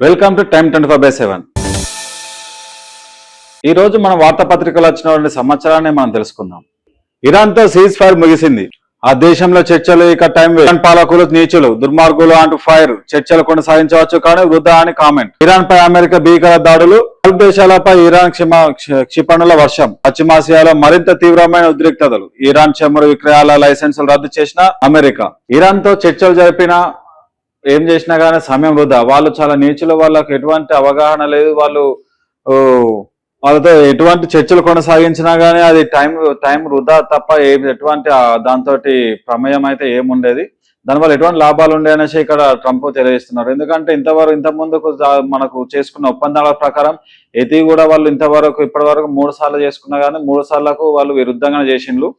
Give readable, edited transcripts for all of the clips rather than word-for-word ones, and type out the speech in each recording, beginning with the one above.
Welcome to time 24/7. ఈ రోజు మన వార్తాపత్రికలు వచ్చిన సమాచారాన్ని మనం తెలుసుకుందాం. ఇరాన్తో సీజ్ ఫైర్ ముగిసింది. ఆ దేశంలో చర్చలు ఇక టైం ఇరాన్ పాలకులు నీచులు దుర్మార్గులు అంటూ ఫైర్ చర్చలు కొనసాగించవచ్చు కానీ వృధా అని కామెంట్. ఇరాన్ పై అమెరికా భీకర దాడులు, గల్ఫ్ దేశాలపై ఇరాన్ క్షిపణుల వర్షం, పశ్చిమాసియాలో మరింత తీవ్రమైన ఉద్రిక్తతలు, ఇరాన్ చమురు విక్రయాల లైసెన్సులు రద్దు చేసిన అమెరికా. ఇరాన్ తో చర్చలు జరిపిన ఏం చేసినా కానీ సమయం వృధా. వాళ్ళు చాలా నీచులు, వాళ్ళకి ఎటువంటి అవగాహన లేదు. వాళ్ళతో ఎటువంటి చర్చలు కొనసాగించినా గానీ అది టైం వృధా తప్ప ఎటువంటి దాంతో ప్రమేయం అయితే ఏముండేది, దానివల్ల ఎటువంటి లాభాలు ఉండే అనేసి ఇక్కడ ట్రంప్ తెలియజేస్తున్నారు. ఎందుకంటే ఇంతకుముందుకు మనకు చేసుకున్న ఒప్పందాల ప్రకారం ఏది కూడా వాళ్ళు ఇప్పటి వరకు 3 సార్లు చేసుకున్నా కానీ 3 సార్లకు వాళ్ళు విరుద్ధంగానే చేసిండ్రు.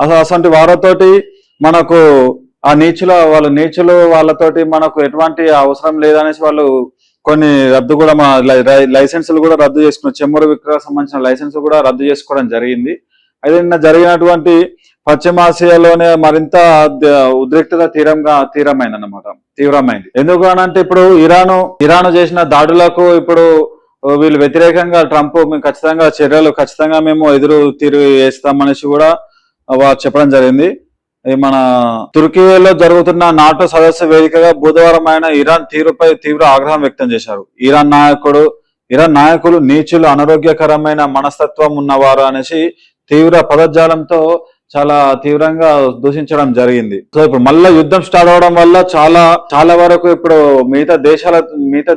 అసలు వారితోటి మనకు ఆ నీచులు వాళ్ళతోటి మనకు ఎటువంటి అవసరం లేదనేసి వాళ్ళు కొన్ని రద్దు కూడా లైసెన్సులు కూడా రద్దు చేసుకున్నారు. చెమ్మరు విక్రయాలకు సంబంధించిన లైసెన్స్ కూడా రద్దు చేసుకోవడం జరిగింది. అయితే నిన్న జరిగినటువంటి పశ్చిమాసియాలోనే మరింత ఉద్రిక్తత తీవ్రమైంది. ఎందుకు అనంటే ఇప్పుడు ఇరాను చేసిన దాడులకు ఇప్పుడు వీళ్ళు వ్యతిరేకంగా ట్రంప్ ఖచ్చితంగా మేము ఎదురు తిరిగి వేస్తామనేసి కూడా చెప్పడం జరిగింది. మన తుర్కీలో జరుగుతున్న నాటో సదస్సు వేదికగా బుధవారం ఆయన ఇరాన్ తీరుపై తీవ్ర ఆగ్రహం వ్యక్తం చేశారు. ఇరాన్ నాయకులు నీచులు, అనారోగ్యకరమైన మనస్తత్వం ఉన్నవారు అనేసి తీవ్ర పదజాలంతో చాలా తీవ్రంగా దూషించడం జరిగింది. సో ఇప్పుడు మళ్ళీ యుద్ధం స్టార్ట్ అవడం వల్ల చాలా వరకు ఇప్పుడు మిగతా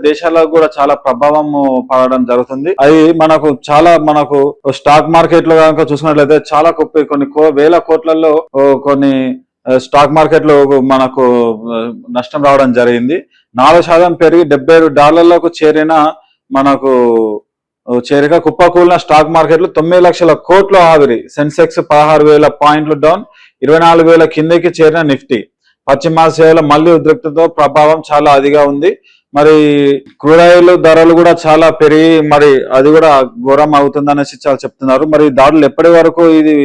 దేశాలకు కూడా చాలా ప్రభావం పడడం జరుగుతుంది. అది మనకు స్టాక్ మార్కెట్ లో కనుక చూసుకున్నట్లయితే చాలా కొన్ని వేల కోట్లలో కొన్ని స్టాక్ మార్కెట్ లో మనకు నష్టం రావడం జరిగింది. 4% పెరిగి $77 చేరిన మనకు కుప్పకూలిన స్టాక్ మార్కెట్లు 9 లక్షల కోట్ల ఆవిరి. సెన్సెక్స్ 16,000 పాయింట్లు డౌన్, 24,000 కిందకి చేరిన నిఫ్టీ. పశ్చిమాసియాలో మళ్లీ ఉద్రిక్తతో ప్రభావం చాలా అదిగా ఉంది. మరి క్రూడాయిల్ ధరలు కూడా చాలా పెరిగి మరి అది కూడా ఘోరం అవుతుందనేసి చాలా చెప్తున్నారు. మరి దాడులు ఎప్పటి వరకు ఇది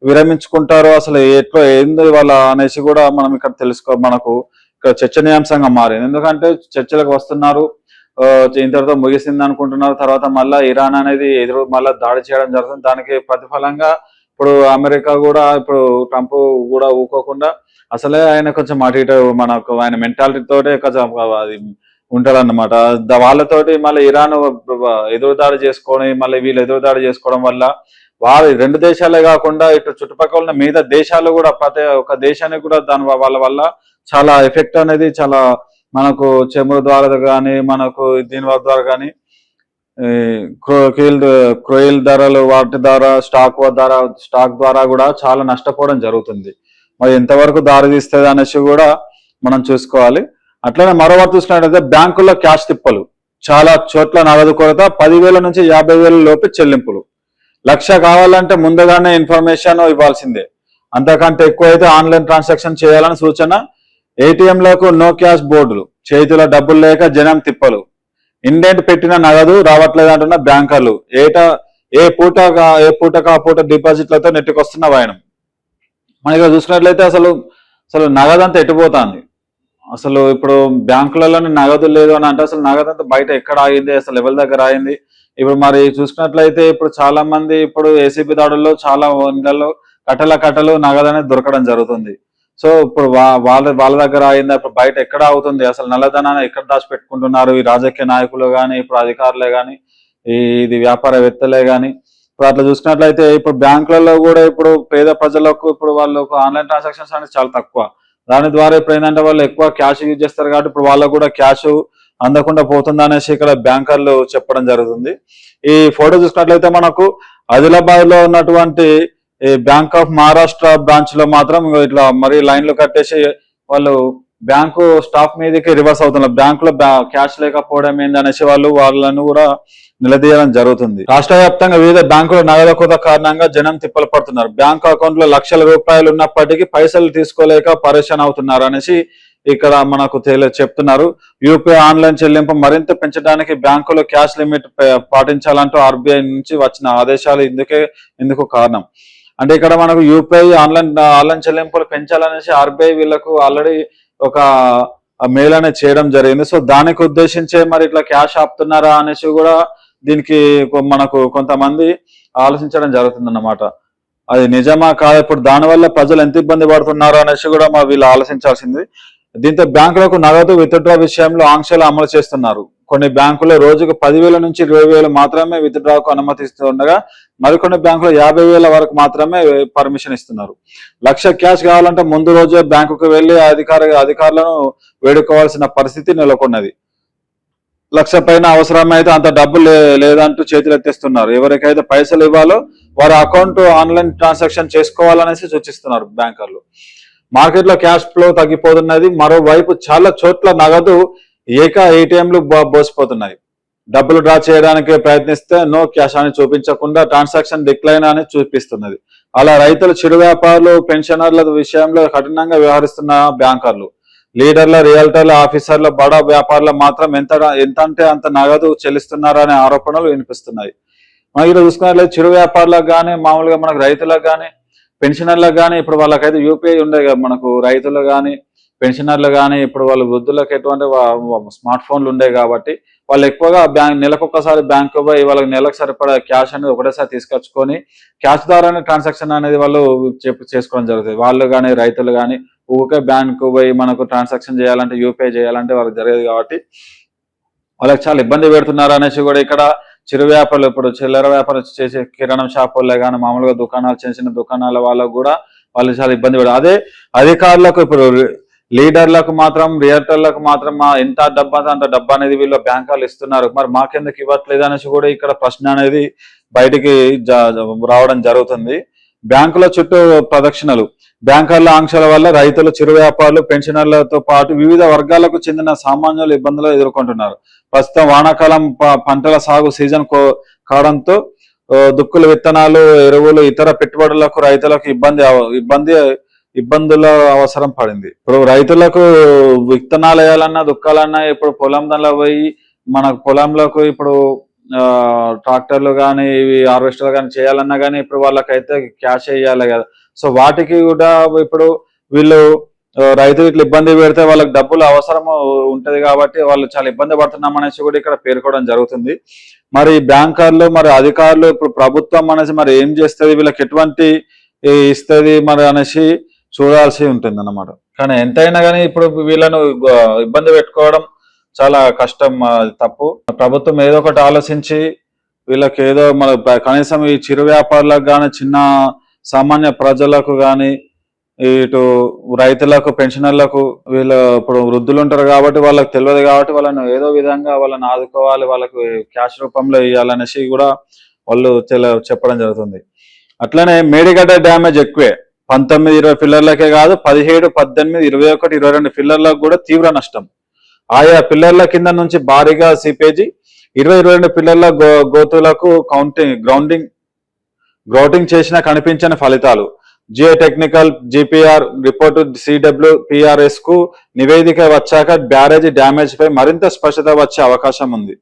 విరమించుకుంటారో, అసలు ఏంది వాళ్ళ అనేసి కూడా మనం ఇక్కడ మనకు ఇక్కడ చర్చనీయాంశంగా మారింది. ఎందుకంటే చర్చలకు వస్తున్నారు, ఇంతటితో ముగిసింది అనుకుంటున్నారు. తర్వాత మళ్ళా ఇరాన్ అనేది మళ్ళా దాడి చేయడం జరుగుతుంది. దానికి ప్రతిఫలంగా ఇప్పుడు అమెరికా కూడా ఇప్పుడు ట్రంప్ కూడా ఊకోకుండా అసలే ఆయన కొంచెం అటు ఇటు మనకు ఆయన మెంటాలిటీ తోటే కొంచెం అది ఉంటారన్నమాట. వాళ్ళతోటి మళ్ళీ ఇరాన్ ఎదురుదాడి చేసుకొని మళ్ళీ వీళ్ళు ఎదురుదాడి చేసుకోవడం వల్ల వాళ్ళు 2 దేశాలే కాకుండా ఇటు చుట్టుపక్కల ఉన్న మిగతా దేశాలు కూడా ప్రతి ఒక్క దేశానికి కూడా వాళ్ళ వల్ల చాలా ఎఫెక్ట్ అనేది చాలా మనకు చెమురు ద్వారా కానీ మనకు దీని ద్వారా కానీ క్రూయిల్ ధరలు వాటి ద్వారా స్టాక్ ద్వారా కూడా చాలా నష్టపోవడం జరుగుతుంది. మరి ఎంతవరకు దారితీస్తుంది అనేసి కూడా మనం చూసుకోవాలి. అట్లనే మరోవారు చూసినట్లయితే బ్యాంకుల్లో క్యాష్ తిప్పలు, చాలా చోట్ల నగదు కొరత, 10,000 నుంచి 50,000 లోపు చెల్లింపులు. 1,00,000 కావాలంటే ముందుగానే ఇన్ఫర్మేషన్ ఇవ్వాల్సిందే. అంతకంటే ఎక్కువైతే ఆన్లైన్ ట్రాన్సాక్షన్ చేయాలని సూచన. ఏటీఎంలకు నో క్యాష్ బోర్డులు, చేతిలో డబ్బులు లేక జనం తిప్పలు. ఇండెంట్ పెట్టిన నగదు రావట్లేదంటున్న బ్యాంకర్లు. ఏ పూట డిపాజిట్లతో నెట్టుకొస్తున్న వాయనం. మనకి చూసుకున్నట్లయితే అసలు నగదంతా ఎట్టిపోతుంది. అసలు ఇప్పుడు బ్యాంకులలోనే నగదు లేదు అని అంటే అసలు నగదంతా బయట ఎక్కడ ఆగింది, అసలు ఎవరి దగ్గర ఆగింది. ఇప్పుడు మరి చూసుకున్నట్లయితే ఇప్పుడు చాలా మంది ఇప్పుడు ఏసీబీ దాడుల్లో చాలా ఇళ్లలో కట్టలు నగదు అనేది దొరకడం జరుగుతుంది. సో ఇప్పుడు వాళ్ళ దగ్గర అయిందా, ఇప్పుడు బయట ఎక్కడ అవుతుంది, అసలు నల్లధనాన్ని ఎక్కడ దాచిపెట్టుకుంటున్నారు ఈ రాజకీయ నాయకులు కానీ ఇప్పుడు అధికారులే కానీ ఇది వ్యాపారవేత్తలే కానీ. ఇప్పుడు అట్లా చూసుకున్నట్లయితే ఇప్పుడు బ్యాంకులలో కూడా ఇప్పుడు పేద ప్రజలకు ఇప్పుడు వాళ్ళకు ఆన్లైన్ ట్రాన్సాక్షన్స్ అనేది చాలా తక్కువ. దాని ద్వారా ఇప్పుడు ఏంటంటే వాళ్ళు ఎక్కువ క్యాష్ యూజ్ చేస్తారు కాబట్టి ఇప్పుడు వాళ్ళకు కూడా క్యాష్ అందకుండా పోతుంది అనేసి ఇక్కడ బ్యాంకర్లు చెప్పడం జరుగుతుంది. ఈ ఫోటో చూసుకున్నట్లయితే మనకు ఆదిలాబాద్ లో ఉన్నటువంటి ఈ బ్యాంక్ ఆఫ్ మహారాష్ట్ర బ్రాంచ్ లో మాత్రం ఇట్లా మరి లైన్లు కట్టేసి వాళ్ళు బ్యాంకు స్టాఫ్ మీదకి రివర్స్ అవుతున్నారు. బ్యాంకులో క్యాష్ లేకపోవడం ఏంది అనేసి వాళ్ళను కూడా నిలదీయడం జరుగుతుంది. రాష్ట్ర వ్యాప్తంగా వివిధ బ్యాంకుల నగదు కొరత కారణంగా జనం తిప్పలు పడుతున్నారు. బ్యాంకు అకౌంట్ లో లక్షల రూపాయలు ఉన్నప్పటికీ పైసలు తీసుకోలేక పరేషాన్ అవుతున్నారు అనేసి ఇక్కడ మనకు చెప్తున్నారు. యూపీఐ ఆన్లైన్ చెల్లింపు మరింత పెంచడానికి బ్యాంకులో క్యాష్ లిమిట్ పాటించాలంటూ ఆర్బీఐ నుంచి వచ్చిన ఆదేశాలు ఇందుకు కారణం. అంటే ఇక్కడ మనకు యూపీఐ ఆన్లైన్ చెల్లింపులు పెంచాలనేసి ఆర్బీఐ వీళ్ళకు ఆల్రెడీ ఒక మెయిల్ అనేది చేయడం జరిగింది. సో దానికి ఉద్దేశించే మరి ఇట్లా క్యాష్ ఆపుతున్నారా అనేసి కూడా దీనికి మనకు కొంతమంది ఆలోచించడం జరుగుతుంది అన్నమాట. అది నిజమా కాదు, ఇప్పుడు దానివల్ల ప్రజలు ఎంత ఇబ్బంది పడుతున్నారు అనేసి కూడా మా వీళ్ళు ఆలోచించాల్సింది. దీంతో బ్యాంకులకు నగదు విత్డ్రా విషయంలో ఆంక్షలు అమలు చేస్తున్నారు. కొన్ని బ్యాంకులు రోజుకు 10,000 నుంచి 20,000 మాత్రమే విత్డ్రాకు అనుమతిస్తూ ఉండగా మరికొన్ని బ్యాంకులు 50,000 వరకు మాత్రమే పర్మిషన్ ఇస్తున్నారు. 1,00,000 క్యాష్ కావాలంటే ముందు రోజే బ్యాంకుకు వెళ్లి అధికారులను వేడుకోవాల్సిన పరిస్థితి నెలకొన్నది. 1,00,000 పైన అవసరమైతే అంత డబ్బు లేదంటూ చేతులు ఎత్తేస్తున్నారు. ఎవరికైతే పైసలు ఇవ్వాలో వారి అకౌంట్ ఆన్లైన్ ట్రాన్సాక్షన్ చేసుకోవాలనేసి సూచిస్తున్నారు బ్యాంకర్లు. మార్కెట్లో క్యాష్ ఫ్లో తగ్గిపోతున్నది. మరోవైపు చాలా చోట్ల నగదు ఏటీఎంలు బోసిపోతున్నాయి. డబ్బులు డ్రా చేయడానికి ప్రయత్నిస్తే నో క్యాష్ అని చూపించకుండా ట్రాన్సాక్షన్ డిక్లైన్ అని చూపిస్తున్నది. అలా రైతులు, చిరు వ్యాపారులు, పెన్షనర్ల విషయంలో కఠినంగా వ్యవహరిస్తున్న బ్యాంకర్లు, లీడర్ల, రియల్టర్ల, ఆఫీసర్ల, బడా వ్యాపారులు మాత్రం ఎంత అంటే అంత నగదు చెల్లిస్తున్నారనే ఆరోపణలు వినిపిస్తున్నాయి. మనం ఇక్కడ చూసుకున్నట్లయితే చిరు వ్యాపారులకు కానీ, మామూలుగా మనకు రైతులకు కానీ, పెన్షనర్లకు కానీ ఇప్పుడు వాళ్ళకైతే యూపీఐ ఉండే కదా, మనకు రైతులు కానీ పెన్షనర్లు కానీ ఇప్పుడు వాళ్ళు వృద్ధులకు ఎటువంటి స్మార్ట్ ఫోన్లు ఉండే కాబట్టి వాళ్ళు ఎక్కువగా నెలకొకసారి బ్యాంకు పోయి వాళ్ళకి నెలకు సరిపడా క్యాష్ అనేది ఒకటేసారి తీసుకొచ్చుకొని క్యాష్ ద్వారానే ట్రాన్సాక్షన్ అనేది వాళ్ళు చేసుకోవడం జరుగుతుంది. వాళ్ళు కానీ రైతులు కానీ ఊరికే బ్యాంకు పోయి మనకు ట్రాన్సాక్షన్ చేయాలంటే, యూపీఐ చేయాలంటే వాళ్ళకి జరిగేది కాబట్టి వాళ్ళకి చాలా ఇబ్బంది పెడుతున్నారు అనేసి కూడా ఇక్కడ చిరు వ్యాపారులు, ఇప్పుడు చిల్లర వ్యాపారం చేసే కిరాణం షాప్ వాళ్ళే కానీ మామూలుగా దుకాణాలు, చిన్న చిన్న దుకాణాల వాళ్ళకు కూడా వాళ్ళు చాలా ఇబ్బంది పడతారు. అదే అధికారులకు, ఇప్పుడు లీడర్లకు మాత్రం, రియల్టర్లకు మాత్రం ఎంత డబ్బా అంత డబ్బా అనేది వీళ్ళు బ్యాంకులు ఇస్తున్నారు, మరి మాకెందుకు ఇవ్వట్లేదు అనేసి కూడా ఇక్కడ ప్రశ్న అనేది బయటికి రావడం జరుగుతుంది. బ్యాంకుల చుట్టూ ప్రదక్షిణలు, బ్యాంకర్ల ఆంక్షల వల్ల రైతులు, చిరు వ్యాపారులు, పెన్షనర్లతో పాటు వివిధ వర్గాలకు చెందిన సామాన్యులు ఇబ్బందులు ఎదుర్కొంటున్నారు. ప్రస్తుతం వానాకాలం పంటల సాగు సీజన్ కావడంతో దుక్కులు, విత్తనాలు, ఎరువులు, ఇతర పెట్టుబడులకు రైతులకు ఇబ్బందుల అవసరం పడింది. ఇప్పుడు రైతులకు విత్తనాలు వేయాలన్నా, దుక్కాలన్నా ఇప్పుడు పొలం దానిలో పోయి మనకు పొలంలోకి ఇప్పుడు ట్రాక్టర్లు కానీ ఇవి హార్వెస్టర్లు కానీ చేయాలన్నా కానీ ఇప్పుడు వాళ్ళకైతే క్యాష్ వేయాలి కదా. సో వాటికి కూడా ఇప్పుడు వీళ్ళు రైతులు ఇట్లా ఇబ్బంది పెడితే వాళ్ళకి డబ్బులు అవసరం ఉంటది కాబట్టి వాళ్ళు చాలా ఇబ్బంది పడుతున్నాం అనేసి కూడా ఇక్కడ పేర్కోవడం జరుగుతుంది. మరి బ్యాంకర్లు, మరి అధికారులు, ఇప్పుడు ప్రభుత్వం అనేసి మరి ఏం చేస్తుంది, వీళ్ళకి ఎటువంటి ఇస్తుంది మరి అనేసి చూడాల్సి ఉంటుంది అన్నమాట. కానీ ఎంతైనా కానీ ఇప్పుడు వీళ్ళను ఇబ్బంది పెట్టుకోవడం చాలా కష్టం, తప్పు. ప్రభుత్వం ఏదో ఒకటి ఆలోచించి వీళ్ళకి ఏదో మన కనీసం ఈ చిరు వ్యాపారులకు కానీ, చిన్న సామాన్య ప్రజలకు కానీ, ఇటు రైతులకు, పెన్షనర్లకు, వీళ్ళు ఇప్పుడు వృద్ధులు ఉంటారు కాబట్టి వాళ్ళకి తెలియదు కాబట్టి వాళ్ళను ఏదో విధంగా వాళ్ళని ఆదుకోవాలి, వాళ్ళకు క్యాష్ రూపంలో ఇవ్వాలనేసి కూడా వాళ్ళు చెప్పడం జరుగుతుంది. అట్లనే మేడిగడ్డ డ్యామేజ్ ఎక్కువే. 19-20 పిల్లర్లకే కాదు, 17, 18, 21, 22 పిల్లర్లకు కూడా తీవ్ర నష్టం. ఆయా పిల్లర్ల కింద నుంచి భారీగా సీపేజీ, 20-22 పిల్లర్ల గోతులకు గ్రౌటింగ్ చేసిన కనిపించని ఫలితాలు. Geo technical GPR report CWPRS కు నివేదిక వచ్చాక బ్యారేజీ డ్యామేజ్ పై మరింత స్పష్టత వచ్చే అవకాశం ఉంది.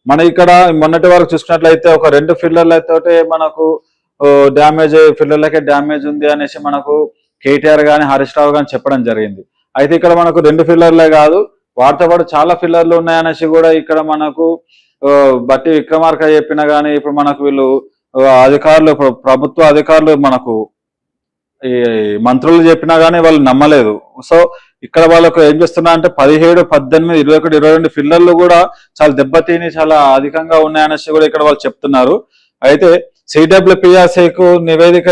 మన ఇక్కడ మొన్నటి వరకు చూసుకున్నట్లయితే ఒక 2 పిల్లర్లతోటే మనకు డ్యామేజ్, పిల్లర్లకే డ్యామేజ్ ఉంది అనేసి మనకు KTR కానీ, హరీష్ రావు కానీ చెప్పడం జరిగింది. అయితే ఇక్కడ మనకు 2 పిల్లర్లే కాదు, వాటితో పాటు చాలా పిల్లర్లు ఉన్నాయనేసి కూడా ఇక్కడ మనకు బట్టి విక్రమార్క చెప్పినా కానీ, ఇప్పుడు మనకు వీళ్ళు అధికారులు, ప్రభుత్వ అధికారులు, మనకు ఈ మంత్రులు చెప్పినా కానీ వాళ్ళు నమ్మలేదు. సో ఇక్కడ వాళ్ళకు ఏం చేస్తున్నా అంటే 17, 18, 21, 22 పిల్లర్లు కూడా చాలా దెబ్బతిని చాలా అధికంగా ఉన్నాయనేసి కూడా ఇక్కడ వాళ్ళు చెప్తున్నారు. అయితే CWPRSకు నివేదిక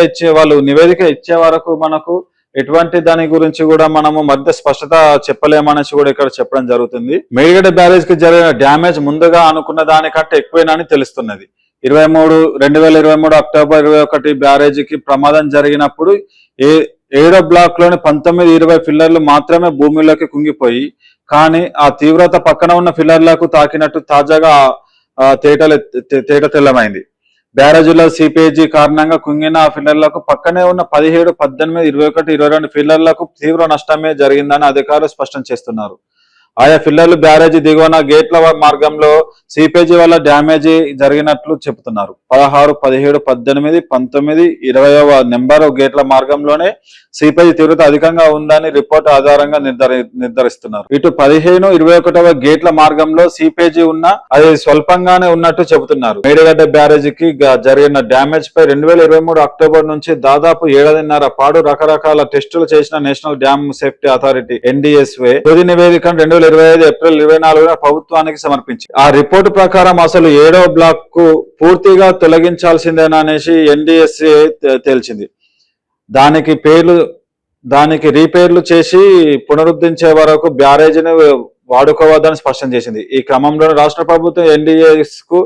ఇచ్చే వరకు మనకు ఎటువంటి దాని గురించి కూడా మనము మధ్య స్పష్టత చెప్పలేమనేసి కూడా ఇక్కడ చెప్పడం జరుగుతుంది. మేడిగడ్డ బ్యారేజ్ కి జరిగిన డ్యామేజ్ ముందుగా అనుకున్న దానికంటే ఎక్కువేనని తెలుస్తున్నది. 2023 అక్టోబర్ 21 బ్యారేజీకి ప్రమాదం జరిగినప్పుడు 7వ బ్లాక్ లోని 19-20 పిల్లర్లు మాత్రమే భూమిలోకి కుంగిపోయి, కానీ ఆ తీవ్రత పక్కన ఉన్న పిల్లర్లకు తాకినట్టు తాజాగా తేట తెల్లమైంది. బ్యారేజీలో సీపేజీ కారణంగా కుంగిన ఆ పిల్లర్లకు పక్కనే ఉన్న 17, 18, 21, 22 పిల్లర్లకు తీవ్ర నష్టమే జరిగిందని అధికారులు స్పష్టం చేస్తున్నారు. ఆయా ఫిల్లర్లు బ్యారేజీ దిగువన గేట్ల మార్గంలో సీపేజీ వల్ల డ్యామేజీ జరిగినట్లు చెబుతున్నారు. 16, 17, 18, 19, 20వ నెంబర్ గేట్ల మార్గంలోనే సీపేజీ తీవ్రత అధికంగా ఉందని రిపోర్ట్ ఆధారంగా నిర్ధారిస్తున్నారు. ఇటు 15, 21వ గేట్ల మార్గంలో సీపేజీ ఉన్న అది స్వల్పంగానే ఉన్నట్టు చెబుతున్నారు. మేడిగడ్డ బ్యారేజీకి జరిగిన డ్యామేజ్ పై 2023 అక్టోబర్ నుంచి దాదాపు 7.5 పాటు రకరకాల టెస్టులు చేసిన national dam safety authority NDSA తుది నివేదికను 2025 ఏప్రిల్ 24న ప్రభుత్వానికి సమర్పించింది. ఆ రిపోర్టు ప్రకారం అసలు 7వ బ్లాక్ కు పూర్తిగా తొలగించాల్సిందేననేసి NDSA తేల్చింది. దానికి రీపేర్లు చేసి పునరుద్ధరించే వరకు బ్యారేజీని వాడుకోవద్దని స్పష్టం చేసింది. ఈ క్రమంలో రాష్ట్ర ప్రభుత్వం NDS కు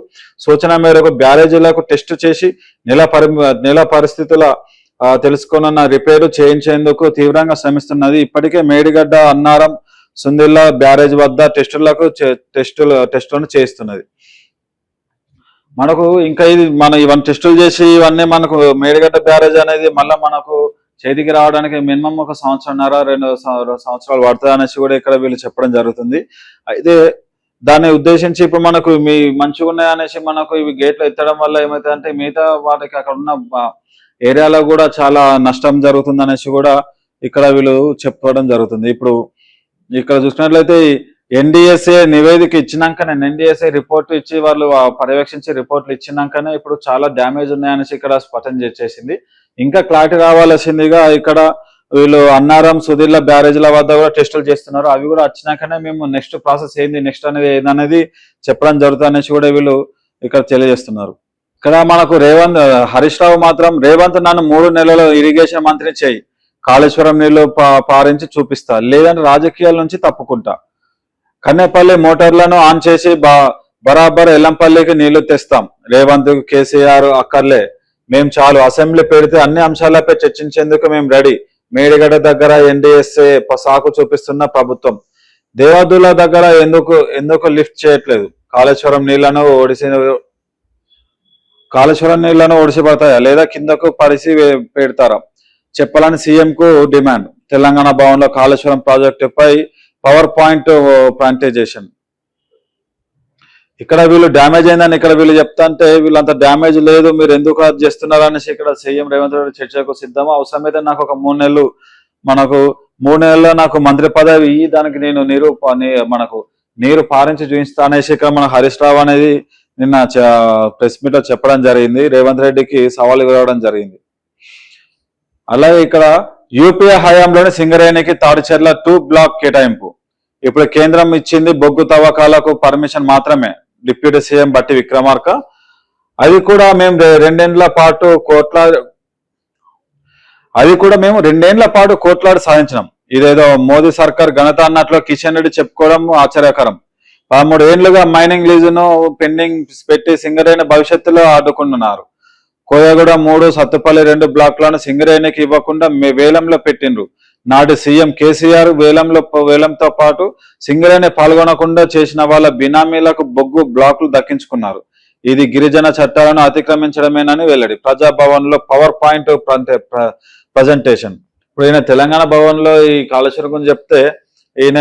సూచన మేరకు బ్యారేజీలకు టెస్టు చేసి నెల పరిస్థితుల తెలుసుకున్న రిపేరు చేయించేందుకు తీవ్రంగా శ్రమిస్తున్నది. ఇప్పటికే మేడిగడ్డ, అన్నారం, సుందిల్ల బ్యారేజ్ వద్ద టెస్టులను చేయిస్తున్నది. మనకు ఇంకా ఇది ఇవన్నీ టెస్టులు చేసి ఇవన్నీ మనకు మేడిగడ్డ బ్యారేజ్ అనేది మళ్ళీ మనకు చేతికి రావడానికి మినిమం 1 సంవత్సరంన్నర 2 సంవత్సరాలు పడుతుంది అనేసి కూడా ఇక్కడ వీళ్ళు చెప్పడం జరుగుతుంది. అయితే దాన్ని ఉద్దేశించి ఇప్పుడు మనకు మంచిగా ఉన్నాయనేసి మనకు ఇవి గేట్లు ఎత్తడం వల్ల ఏమవుతుందంటే మిగతా వాటికి అక్కడ ఉన్న ఏరియాలో కూడా చాలా నష్టం జరుగుతుంది అనేసి కూడా ఇక్కడ వీళ్ళు చెప్పడం జరుగుతుంది. ఇప్పుడు ఇక్కడ చూసినట్లయితే NDSA నివేదిక ఇచ్చినాకనే NDSA రిపోర్ట్ ఇచ్చి వాళ్ళు పర్యవేక్షించి రిపోర్ట్లు ఇచ్చినాకనే ఇప్పుడు చాలా డ్యామేజ్ ఉన్నాయనేసి ఇక్కడ స్పష్టం చేసేసింది. ఇంకా క్లారిటీ రావాల్సిందిగా ఇక్కడ వీళ్ళు అన్నారం, సుదిల్ల బ్యారేజ్ల వద్ద కూడా టెస్టులు చేస్తున్నారు. అవి కూడా వచ్చినాకనే మేము నెక్స్ట్ ప్రాసెస్ ఏంది, నెక్స్ట్ అనేది చెప్పడం జరుగుతుంది అనేసి కూడా వీళ్ళు ఇక్కడ తెలియజేస్తున్నారు. ఇక్కడ మనకు హరీష్ రావు మాత్రం రేవంత్ నన్ను 3 నెలలు ఇరిగేషన్ మంత్రిని చేయి, కాళేశ్వరం నీళ్లు పారించి చూపిస్తా, లేదంటే రాజకీయాల నుంచి తప్పుకుంటా, కన్నెపల్లి మోటార్లను ఆన్ చేసి బరాబర్ ఎల్లంపల్లికి నీళ్లు తెస్తాం, రేవంత్ కేసీఆర్ అక్కర్లే, మేం చాలు, అసెంబ్లీ పెడితే అన్ని అంశాలపై చర్చించేందుకు మేము రెడీ, మేడిగడ్డ దగ్గర NDSA సాకు చూపిస్తున్న ప్రభుత్వం, దేవాదుల దగ్గర ఎందుకు లిఫ్ట్ చేయట్లేదు, కాళేశ్వరం నీళ్లను ఒడిసిపడతాయా లేదా కిందకు పరిసి పెడతారా చెప్పాలని సీఎం కు డిమాండ్. తెలంగాణ భవన్లో కాళేశ్వరం ప్రాజెక్టుపై పవర్ పాయింట్ ప్రెజెంటేషన్. ఇక్కడ వీళ్ళు డ్యామేజ్ అయిందని ఇక్కడ వీళ్ళు చెప్తాంటే వీళ్ళంత డ్యామేజ్ లేదు, మీరు ఎందుకు అది చేస్తున్నారు అనేసి ఇక్కడ సీఎం రేవంత్ రెడ్డి చర్చకు సిద్ధమా, అవసరమైతే నాకు ఒక 3 నెలలు మనకు 3 నెలల్లో నాకు మంత్రి పదవి దానికి నేను నీరు పారించి చూపిస్తా అనేసి ఇక్కడ మన హరీష్ రావు అనేది నిన్న ప్రెస్ మీట్ లో చెప్పడం జరిగింది. రేవంత్ రెడ్డికి సవాల్ ఇవ్వడం జరిగింది. అలాగే ఇక్కడ యూపీఏ హయాంలోని సింగరేణికి తాడిచెర్ల 2 బ్లాక్ కేటాయింపు. ఇప్పుడు కేంద్రం ఇచ్చింది బొగ్గు తవ్వకాలకు పర్మిషన్ మాత్రమే. డిప్యూటీ సీఎం బట్టి విక్రమార్క అది కూడా మేము 2 ఏళ్ల పాటు కోట్లాడి సాధించినాం. ఇదేదో మోదీ సర్కార్ ఘనత అన్నట్లు కిషన్ రెడ్డి చెప్పుకోవడం ఆశ్చర్యకరం. 13 ఏళ్లుగా మైనింగ్ లీజును పెండింగ్ పెట్టి సింగరేణి భవిష్యత్తులో ఆడుకుంటున్నారు. కోయగూడ 3, సత్తుపల్లి 2 బ్లాక్లను సింగరేణికి ఇవ్వకుండా వేలంలో పెట్టిండ్రు. నాటి సీఎం కేసీఆర్ వేలంతో పాటు సింగరేణి పాల్గొనకుండా చేసిన వాళ్ళ బినామీలకు బొగ్గు బ్లాకులు దక్కించుకున్నారు. ఇది గిరిజన చట్టాలను అతిక్రమించడమేనని వెల్లడి. ప్రజాభవన్ లో పవర్ పాయింట్ ప్రజెంటేషన్. ఇప్పుడు ఈయన తెలంగాణ భవన్ లో ఈ కాళేశ్వరం గురించి చెప్తే ఈయన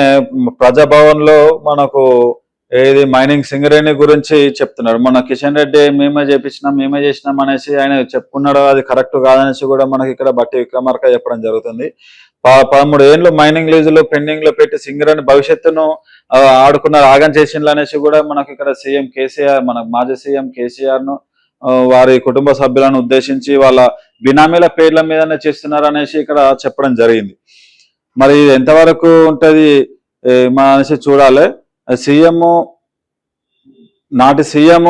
ప్రజాభవన్ లో మనకు ఏది మైనింగ్ సింగరేణి గురించి చెప్తున్నాడు. మన కిషన్ రెడ్డి మేమే చేసినాం అనేసి ఆయన చెప్పుకున్నాడు. అది కరెక్ట్ కాదనేసి కూడా మనకి ఇక్కడ బట్టి విక్రమార్క చెప్పడం జరుగుతుంది. 13 ఏళ్ళు మైనింగ్ లీజులు పెండింగ్ లో పెట్టి సింగరేణి భవిష్యత్తును ఆడుకున్నారు, ఆగం చేసిండ్రు అనేసి కూడా మనకి ఇక్కడ సీఎం కేసీఆర్, మన మాజీ సీఎం కేసీఆర్ ను వారి కుటుంబ సభ్యులను ఉద్దేశించి వాళ్ళ బినామీల పేర్ల మీదనే చేస్తున్నారు అనేసి ఇక్కడ చెప్పడం జరిగింది. మరి ఇది ఎంతవరకు ఉంటది అనేసి చూడాలి. నాటి సీఎం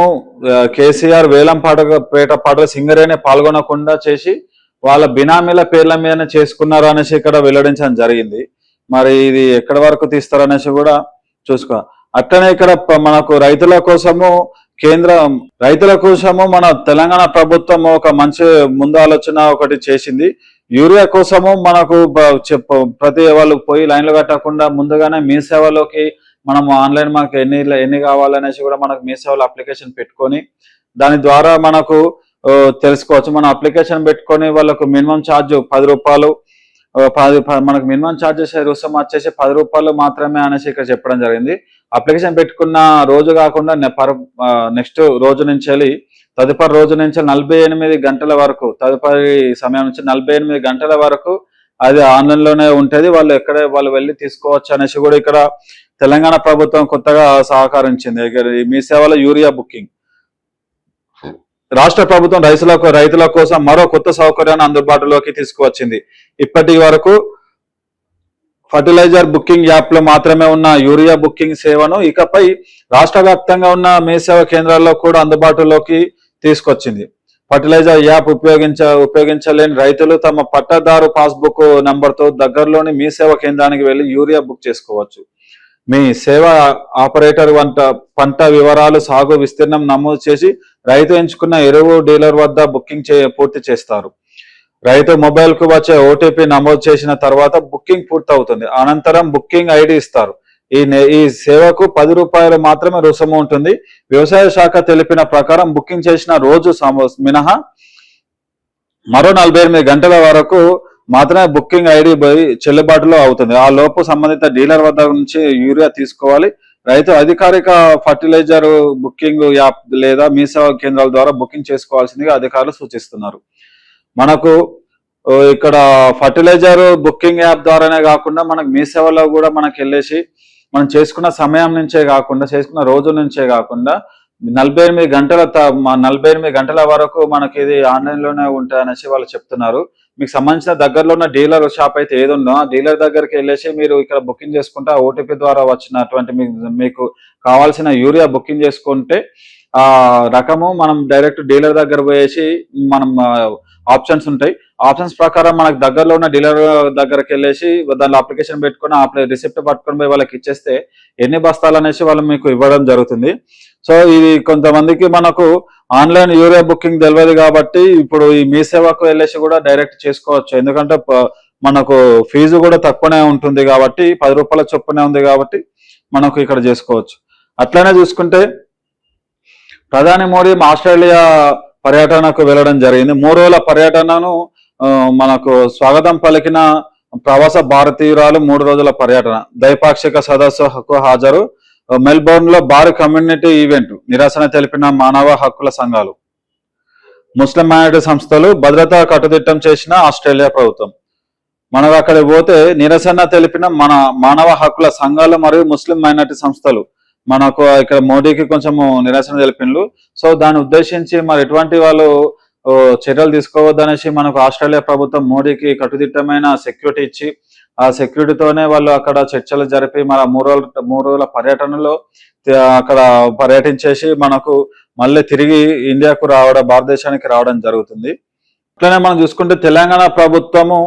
కేసీఆర్ వేలంపేట సింగరేణి పాల్గొనకుండా చేసి వాళ్ళ బినామీల పేర్ల మీదనే చేసుకున్నారు అనేసి ఇక్కడ వెల్లడించడం జరిగింది. మరి ఇది ఎక్కడి వరకు తీస్తారనేసి కూడా చూసుకో. అట్లనే ఇక్కడ మనకు రైతుల కోసము మన తెలంగాణ ప్రభుత్వం ఒక మంచి ముందు ఆలోచన ఒకటి చేసింది. యూరియా కోసము మనకు ప్రతి వాళ్ళు పోయి లైన్లు కట్టకుండా ముందుగానే మీ సేవలోకి మనం ఆన్లైన్ మనకు ఎన్ని కావాలనేసి కూడా మనకు మీ సేవలో అప్లికేషన్ పెట్టుకొని దాని ద్వారా మనకు తెలుసుకోవచ్చు. మనం అప్లికేషన్ పెట్టుకొని వాళ్ళకు మినిమం ఛార్జ్ 10 రూపాయలు మనకు మినిమం ఛార్జెస్ రుసుము వచ్చేసి ₹10 మాత్రమే అనేసి ఇక్కడ చెప్పడం జరిగింది. అప్లికేషన్ పెట్టుకున్న రోజు కాకుండా నెక్స్ట్ రోజు నుంచి తదుపరి రోజు నుంచి 48 గంటల వరకు, తదుపరి సమయం నుంచి 48 గంటల వరకు అది ఆన్లైన్ లోనే ఉంటది. వాళ్ళు వెళ్ళి తీసుకోవచ్చు అనేసి కూడా ఇక్కడ తెలంగాణ ప్రభుత్వం కొత్తగా సహకరించింది. మీ సేవలో యూరియా బుకింగ్. రాష్ట్ర ప్రభుత్వం రైతుల కోసం మరో కొత్త సౌకర్యాన్ని అందుబాటులోకి తీసుకువచ్చింది. ఇప్పటి వరకు ఫర్టిలైజర్ బుకింగ్ యాప్ లో మాత్రమే ఉన్న యూరియా బుకింగ్ సేవను ఇకపై రాష్ట్ర వ్యాప్తంగా ఉన్న మీ సేవ కేంద్రాల్లో కూడా అందుబాటులోకి తీసుకొచ్చింది. ఫర్టిలైజర్ యాప్ ఉపయోగించలేని రైతులు తమ పట్టాదారు పాస్బుక్ నంబర్తో దగ్గరలోని మీ సేవ కేంద్రానికి వెళ్లి యూరియా బుక్ చేసుకోవచ్చు. మీ సేవ ఆపరేటర్ పంట వివరాలు, సాగు విస్తీర్ణం నమోదు చేసి రైతు ఎంచుకున్న ఎరువు డీలర్ వద్ద బుకింగ్ పూర్తి చేస్తారు. రైతు మొబైల్ కు వచ్చే ఓటీపీ నమోదు చేసిన తర్వాత బుకింగ్ పూర్తవుతుంది. అనంతరం బుకింగ్ ఐడి ఇస్తారు. ఈ సేవకు ₹10 మాత్రమే రుసుము ఉంటుంది. వ్యవసాయ శాఖ తెలిపిన ప్రకారం బుకింగ్ చేసిన రోజు మినహా మరో 48 గంటల వరకు మాత్రమే బుకింగ్ ఐడి చెల్లుబాటులో అవుతుంది. ఆ లోపు సంబంధిత డీలర్ వద్ద నుంచి యూరియా తీసుకోవాలి. రైతు అధికారిక ఫర్టిలైజర్ బుకింగ్ యాప్ లేదా మీ సేవా కేంద్రాల ద్వారా బుకింగ్ చేసుకోవాల్సిందిగా అధికారులు సూచిస్తున్నారు. మనకు ఇక్కడ ఫర్టిలైజర్ బుకింగ్ యాప్ ద్వారానే కాకుండా మనకు మీ సేవలో కూడా మనకు వెళ్ళేసి మనం చేసుకున్న సమయం నుంచే కాకుండా, చేసుకున్న రోజు నుంచే కాకుండా 48 గంటల వరకు మనకి ఇది ఆన్లైన్ లోనే ఉంటాయి అనేసి వాళ్ళు చెప్తున్నారు. మీకు సంబంధించిన దగ్గరలో ఉన్న డీలర్ షాప్ అయితే ఏదుందో ఆ డీలర్ దగ్గరికి వెళ్ళేసి మీరు ఇక్కడ బుకింగ్ చేసుకుంటే ఆ ఓటీపీ ద్వారా వచ్చినటువంటి మీకు కావాల్సిన యూరియా బుకింగ్ చేసుకుంటే ఆ రకము మనం డైరెక్ట్ డీలర్ దగ్గర పోయేసి మనం ఆప్షన్స్ ఉంటాయి. ఆప్షన్స్ ప్రకారం మనకు దగ్గరలో ఉన్న డీలర్ దగ్గరికి వెళ్ళేసి దానిలో అప్లికేషన్ పెట్టుకుని రిసిప్ట్ పట్టుకొని పోయి వాళ్ళకి ఇచ్చేస్తే ఎన్ని బస్తాలు అనేసి వాళ్ళు మీకు ఇవ్వడం జరుగుతుంది. సో ఇది కొంతమందికి మనకు ఆన్లైన్ యూరియా బుకింగ్ తెలియదు కాబట్టి ఇప్పుడు ఈ మీ సేవకు వెళ్ళేసి కూడా డైరెక్ట్ చేసుకోవచ్చు. ఎందుకంటే మనకు ఫీజు కూడా తక్కువనే ఉంటుంది కాబట్టి ₹10 చొప్పునే ఉంది కాబట్టి మనకు ఇక్కడ చేసుకోవచ్చు. అట్లనే చూసుకుంటే ప్రధాని మోడీ ఆస్ట్రేలియా పర్యటనకు వెళ్ళడం జరిగింది. 3 రోజుల పర్యటనను మనకు స్వాగతం పలికిన ప్రవాస భారతీయురాలు 3 రోజుల పర్యటన, ద్వైపాక్షిక సదస్సుకు హాజరు, మెల్బోర్న్ లో భారీ కమ్యూనిటీ ఈవెంట్, నిరసన తెలిపిన మానవ హక్కుల సంఘాలు, ముస్లిం మైనారిటీ సంస్థలు, భద్రతా కట్టుదిట్టం చేసిన ఆస్ట్రేలియా ప్రభుత్వం. మనకు అక్కడికి పోతే నిరసన తెలిపిన మన మానవ హక్కుల సంఘాలు మరియు ముస్లిం మైనారిటీ సంస్థలు మనకు ఇక్కడ మోడీకి కొంచెము నిరసన తెలిపినలు. సో దాన్ని ఉద్దేశించి మరి ఎటువంటి వాళ్ళు చర్యలు తీసుకోవద్దనేసి మనకు ఆస్ట్రేలియా ప్రభుత్వం మోడీకి కట్టుదిట్టమైన సెక్యూరిటీ ఇచ్చి ఆ సెక్యూరిటీతోనే వాళ్ళు అక్కడ చర్చలు జరిపి మన 3 రోజుల పర్యటనలో అక్కడ పర్యటించేసి మనకు మళ్ళీ తిరిగి ఇండియాకు భారతదేశానికి రావడం జరుగుతుంది. అట్లనే మనం చూసుకుంటే తెలంగాణ ప్రభుత్వము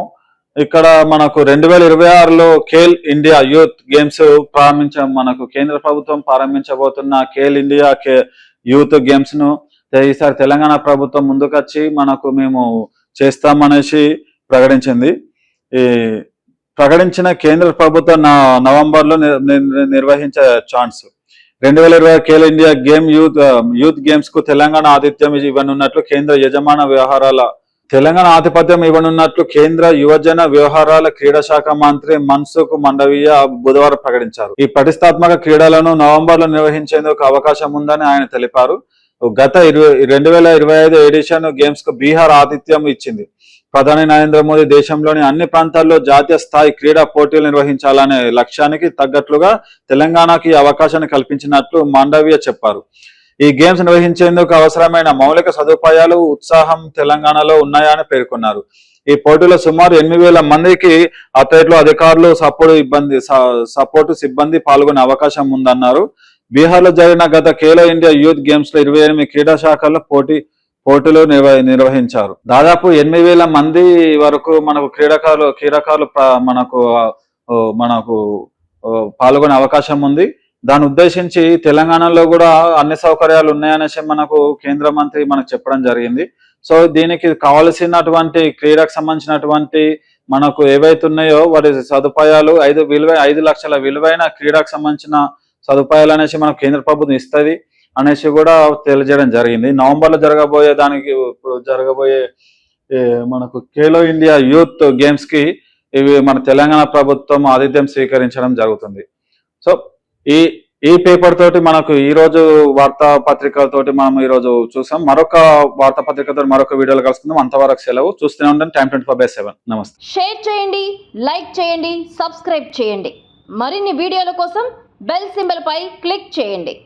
ఇక్కడ మనకు 2026లో ఖేల్ ఇండియా యూత్ గేమ్స్ మనకు కేంద్ర ప్రభుత్వం ప్రారంభించబోతున్న ఖేల్ ఇండియా యూత్ గేమ్స్ ను ఈసారి తెలంగాణ ప్రభుత్వం ముందుకొచ్చి మేము చేస్తామనేసి ప్రకటించింది. ఈ ప్రకటించిన కేంద్ర ప్రభుత్వం నవంబర్లో నిర్వహించే chance. 2020 Khel India youth games కు తెలంగాణ ఆతిథ్యం ఇవ్వనున్నట్లు తెలంగాణ ఆతిపత్యం ఇవ్వనున్నట్లు కేంద్ర యువజన వ్యవహారాల క్రీడా శాఖ మంత్రి మన్సుఖ్ మండవీయ బుధవారం ప్రకటించారు. ఈ ప్రతిష్టాత్మక క్రీడలను నవంబర్లో నిర్వహించేందుకు అవకాశం ఉందని ఆయన తెలిపారు. గత 2025 ఎడిషన్ గేమ్స్ కు బీహార్ ఆతిథ్యం ఇచ్చింది. ప్రధాని నరేంద్ర మోదీ దేశంలోని అన్ని ప్రాంతాల్లో జాతీయ స్థాయి క్రీడా పోటీలు నిర్వహించాలనే లక్ష్యానికి తగ్గట్లుగా తెలంగాణకి అవకాశాన్ని కల్పించినట్లు మండవీయ చెప్పారు. ఈ గేమ్స్ నిర్వహించేందుకు అవసరమైన మౌలిక సదుపాయాలు, ఉత్సాహం తెలంగాణలో ఉన్నాయని పేర్కొన్నారు. ఈ పోటీలో సుమారు 8,000 మందికి అథ్లెట్లు, అధికారులు, సపోర్టు సిబ్బంది పాల్గొనే అవకాశం ఉందన్నారు. బీహార్ లో జరిగిన గత ఖేలో ఇండియా యూత్ గేమ్స్ లో 28 క్రీడా శాఖల్లో పోటీలు నిర్వహించారు. దాదాపు 8,000 మంది వరకు మనకు క్రీడాకారులు మనకు పాల్గొనే అవకాశం ఉంది. దాన్ని ఉద్దేశించి తెలంగాణలో కూడా అన్ని సౌకర్యాలు ఉన్నాయనేసి మనకు కేంద్ర మంత్రి మనకు చెప్పడం జరిగింది. సో దీనికి కావలసినటువంటి క్రీడకు సంబంధించినటువంటి మనకు ఏవైతే ఉన్నాయో వాటి సదుపాయాలు 5 లక్షల విలువైన క్రీడకు సంబంధించిన సదుపాయాలు అనేసి మనకు కేంద్ర ప్రభుత్వం ఇస్తుంది అనేసి కూడా తెలియజేయడం జరిగింది. నవంబర్లో జరగబోయే మనకు ఖేలో ఇండియా యూత్ గేమ్స్ కి ఇవి మన తెలంగాణ ప్రభుత్వం ఆతిథ్యం స్వీకరించడం జరుగుతుంది. సో ఈ పేపర్ తోటి మనకు ఈ రోజు వార్తాపత్రికలతోటి మనం ఈ రోజు చూసాం. మరొక వార్తాపత్రికతో మరొక వీడియోలో కలుసుకుందాం. అంతవరకు సెలవు. చూస్తూనే ఉండండి Time 24/7. నమస్తే. షేర్ చేయండి, లైక్ చేయండి, సబ్స్క్రైబ్ చేయండి. మరిన్ని వీడియోల కోసం బెల్ సింబల్ పై క్లిక్ చేయండి.